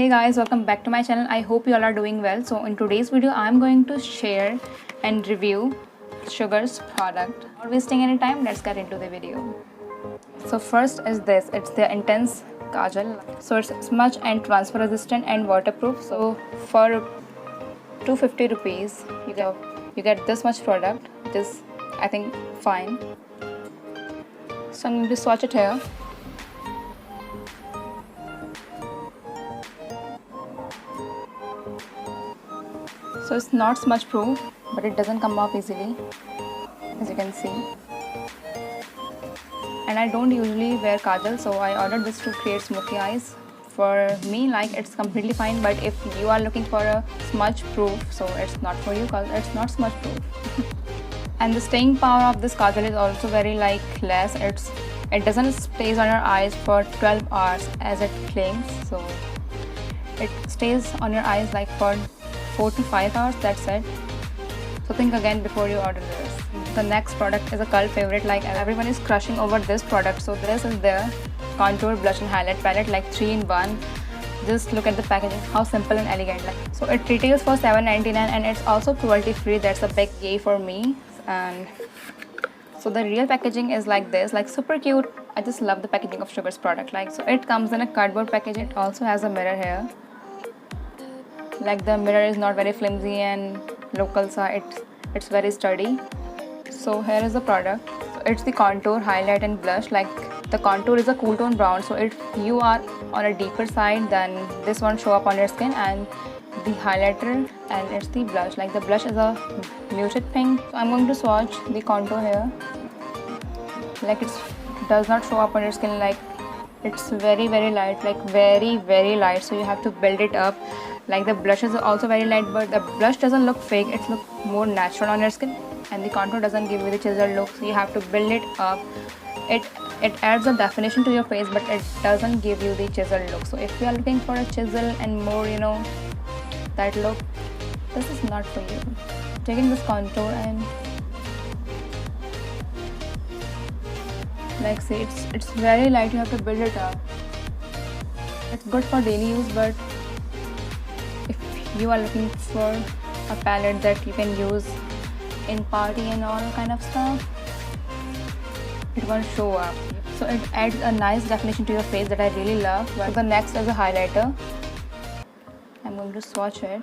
Hey guys, welcome back to my channel. I hope you all are doing well. So in today's video I'm going to share and review Sugar's product. Not wasting any time, let's get into the video. So first is this, it's the Intense Kajal. So it's smudge and transfer resistant and waterproof. So for 250 rupees you get this much product, which is I think fine. So I'm going to swatch it here. So it's not smudge proof, but it doesn't come off easily, as you can see. And I don't usually wear kajal, so I ordered this to create smoky eyes. For me, like, it's completely fine, but if you are looking for a smudge proof, so it's not for you because it's not smudge proof. And the staying power of this kajal is also very less. It doesn't stays on your eyes for 12 hours as it claims, so it stays on your eyes like for 4 to 5 hours, that's it. So think again before you order this. The next product is a cult favorite, like everyone is crushing over this product. So this is the contour blush and highlight palette, like 3-in-1. Just look at the packaging, how simple and elegant. So it retails for $7.99 and it's also cruelty free. That's a big yay for me. And so the real packaging is like this, like super cute. I just love the packaging of Sugar's product. So it comes in a cardboard packaging. It also has a mirror here. Like the mirror is not very flimsy and local, so it's very sturdy. So here is the product. So it's the contour, highlight and blush. Like the contour is a cool tone brown, so if you are on a deeper side, then this won't show up on your skin. And the highlighter, and it's the blush. Like the blush is a muted pink. So I'm going to swatch the contour here. Like it does not show up on your skin. Like it's very light, like very light, so you have to build it up. Like the blush is also very light, but the blush doesn't look fake, it looks more natural on your skin. And the contour doesn't give you the chiseled look, so you have to build it up. It adds a definition to your face, but it doesn't give you the chiseled look. So if you are looking for a chisel and more, that look, this is not for you. Taking this contour and like see, it's very light, you have to build it up. It's good for daily use, but if you are looking for a palette that you can use in party and all kind of stuff, it won't show up. So it adds a nice definition to your face that I really love. So the next is a highlighter. I'm going to swatch it.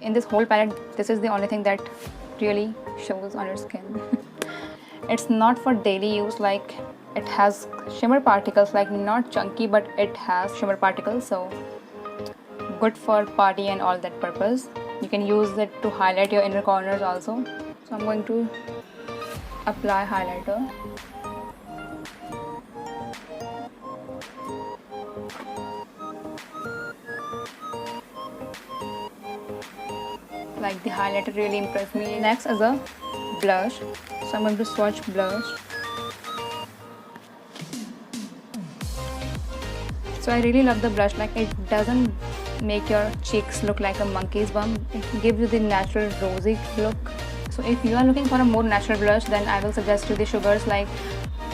In this whole palette, this is the only thing that really shows on your skin. It's not for daily use, like it has shimmer particles, like not chunky, but it has shimmer particles, so good for party and all that purpose. You can use it to highlight your inner corners also. So I'm going to apply highlighter. Like the highlighter really impressed me. Next is a blush. So I'm going to swatch blush. So I really love the blush, like it doesn't make your cheeks look like a monkey's bum. It gives you the natural rosy look. So if you are looking for a more natural blush, then I will suggest you the Sugar's. Like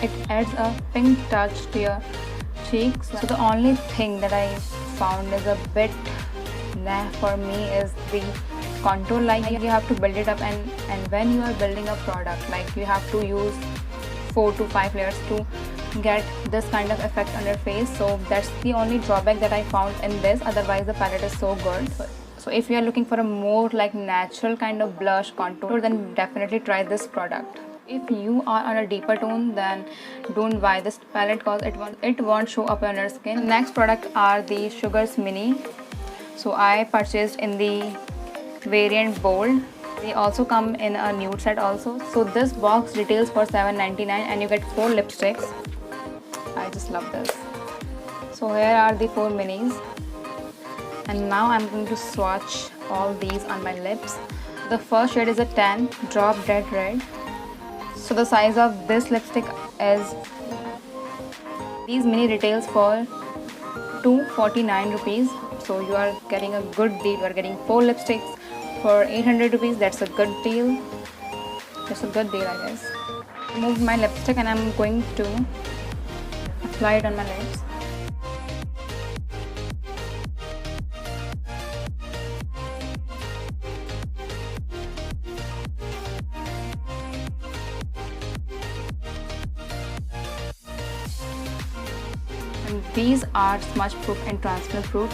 it adds a pink touch to your cheeks. So the only thing that I found is a bit nah for me is the contour. Like you have to build it up, and when you are building a product, like you have to use 4 to 5 layers to get this kind of effect on your face. So that's the only drawback that I found in this. Otherwise the palette is so good. So if you are looking for a more like natural kind of blush contour, then definitely try this product. If you are on a deeper tone, then don't buy this palette because it won't show up on your skin. Next product are the Sugar's Mini. So I purchased in the variant bold. They also come in a nude set also. So this box retails for $7.99 and you get 4 lipsticks. I just love this. So here are the 4 minis. And now I'm going to swatch all these on my lips. The first shade is a tan, Drop Dead Red. So the size of this lipstick is, these mini retails for 249 rupees. So you are getting a good deal. You are getting 4 lipsticks for 800 rupees. That's a good deal. That's a good deal, I guess. I removed my lipstick and I'm going to apply it on my lips. And these are smudge proof and transfer proof.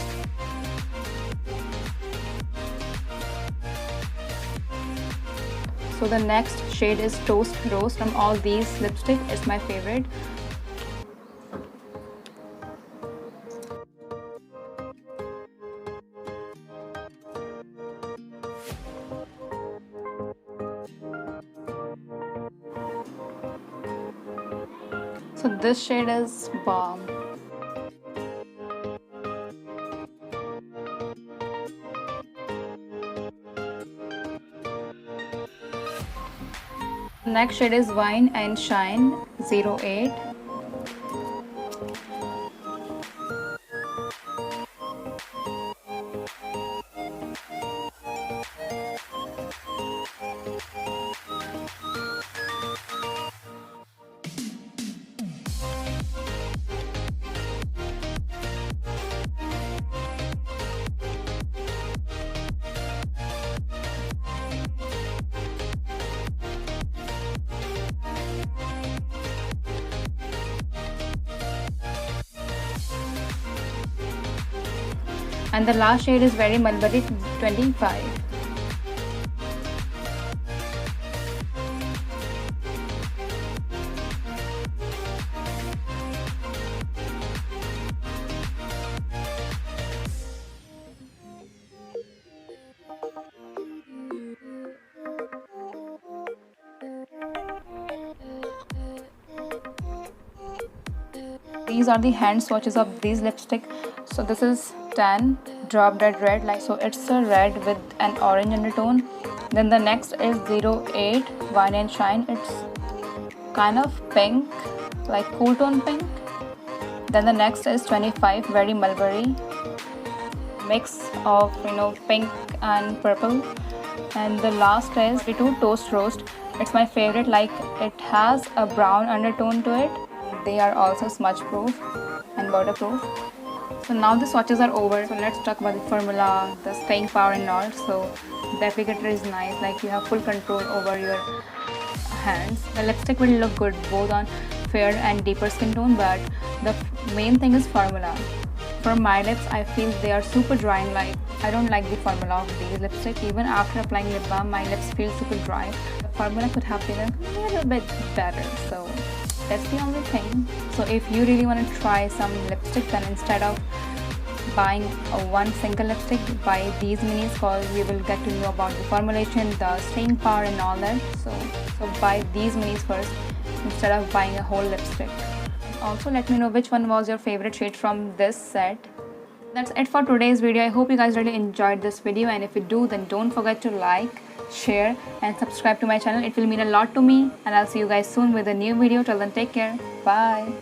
So the next shade is Toast Roast. From all these lipstick, it's my favorite. So this shade is Balm. Next shade is Wine and Shine 08. And the last shade is Very Mulberry 25. These are the hand swatches of these lipstick. So this is 10 Drop Dead Red, like so it's a red with an orange undertone. Then the next is 08 Wine and Shine. It's kind of pink, like cool tone pink. Then the next is 25 Very Mulberry, mix of pink and purple. And the last is 22 Toast Roast. It's my favorite, like it has a brown undertone to it. They are also smudge proof and waterproof. So now the swatches are over, so let's talk about the formula, the staying power and all. So the applicator is nice, like you have full control over your hands. The lipstick will look good both on fair and deeper skin tone, but the main thing is formula. For my lips, I feel they are super dry, and like I don't like the formula of these lipstick. Even after applying lip balm, my lips feel super dry. The formula could have been a little bit better, so that's the only thing. So if you really want to try some lipstick, then instead of buying one single lipstick, buy these minis, because we will get to know about the formulation, the staying power and all that. So buy these minis first instead of buying a whole lipstick. Also let me know which one was your favorite shade from this set. That's it for today's video. I hope you guys really enjoyed this video, and if you do, then don't forget to like, share and subscribe to my channel. It will mean a lot to me, and I'll see you guys soon with a new video. Till then, take care. Bye.